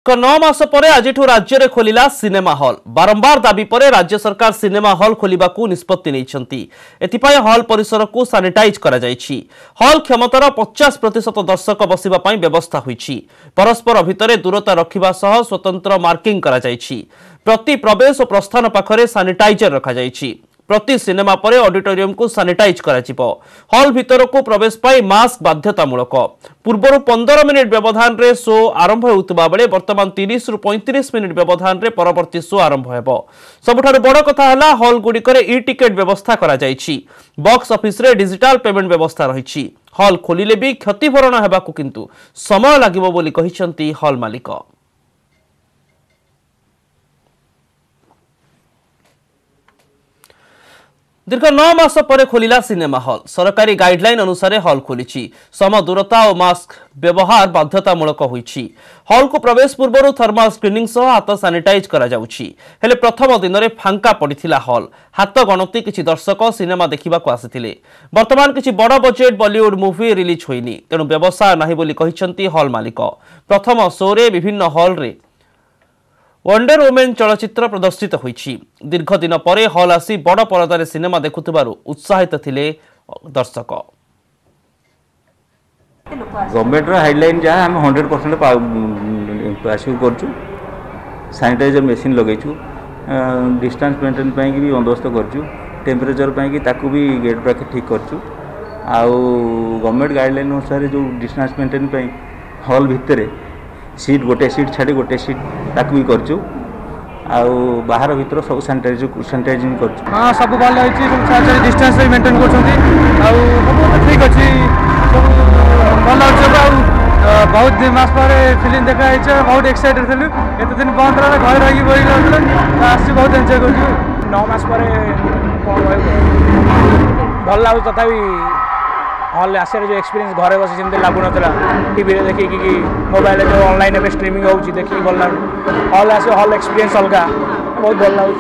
नौ मास पर आज राज्य में खोलिला सिनेमा हॉल। बारंबार दाबी पर राज्य सरकार सिनेमा हॉल खोलिबा को निष्पत्ति नहीं। एथिपाई हॉल परिसर को सानिटाइज करा जायछि। हॉल क्षमतार 50% दर्शक बसिबा पई व्यवस्था होईछि। परस्पर भितर दूरता रखिबा सह स्वतंत्र मार्किंग करा जायछि। प्रति प्रवेश और प्रस्थान पाखरे सानिटाइजर रखा जायछि। प्रति सिनेमा पर ऑडिटोरियम को सानिटाइज करा जिवो। हॉल भीतर को प्रवेश पाई मास्क बाध्यतामूलक। पूर्व 15 मिनिट व्यवधान रे शो आरंभ होउतबा बेले वर्तमान 30 रु 35 मिनिट व्यवधान रे परवर्ती शो आरंभ हेबो। सबठारु बड़ कथा हला हॉल गुडी करे ई टिकेट व्यवस्था करा जायछि। बॉक्स ऑफिस रे डिजिटल पेमेंट व्यवस्था रहिछि। हॉल खोलिले भी क्षतिभरण हेबाकु किंतु समय लागिबो बोली कहिसंती हॉल मालिक। दीर्घ 9 मास पर खोलिला सिनेमा हॉल। सरकारी गाइडलाइन अनुसार हॉल खोली। सम दूरता और मास्क व्यवहार बाध्यतामूलक होईछि। हॉल को प्रवेश पूर्व थर्माल स्क्रीनिंग सह हाथ सानिटाइज करा जाउछि। हेले प्रथम दिन में फांका पड़िथिला हॉल। हाथ गणति किछि दर्शक सिनेमा देखिबा को आसिथिले। वर्तमान किछि बड़ बजेट बॉलीवुड मूवी रिलीज होइनी, तेणु व्यवसाय नाही बोली कहिसंती हॉल मालिक। प्रथम शो रे विभिन्न हॉल रे वंडर वुमेन चलचित्र प्रदर्शित होईछि। दीर्घ दिन पर हॉल आसी बड़ परदारे सिनेमा देखुथिबारु उत्साहित थिले दर्शक। गवर्नमेंट हाइडलाइन जहाँ आम 100% आसिव करछु। सैनिटाइजर मेसीन लगेछु। डिस्टेंस मेंटेन पाई भी बंदोबस्त करछु। टेम्परेचर पाई ताकू भी गेट पाखे ठीक करछु। आउ गवर्नमेंट गाइडलाइन अनुसार जो डिस्टेंस मेंटेन पाई हॉल भितर सीट गोटे सीट छाड़ी गोटे सीट ताकू भी करछु। आउ बाहर भीतर सब सैनिटाइजिंग करछु। हां सब भल होइछि। सब सारे डिस्टेंस भी मेंटेन करछंती। आउ सब ठीक अछि। सब भल होइछ। आउ बहुत दिन मास पर फिल्म देखा आइछ। बहुत एक्साइटेड थिलु। एते दिन बंद रहे घर रही बोली रहल। आसी बहुत एन्जॉय करछु। 9 मास पर कोन भल लागु। तथापि हॉल आसार जो एक्सपीरियंस घरे बस जमी लगुन टीवी देखी कि मोबाइल जो ऑनलाइन स्ट्रीमिंग हो देखिए भल लगे। हॉल आस हॉल एक्सपीरियंस अलग बहुत भल लगे।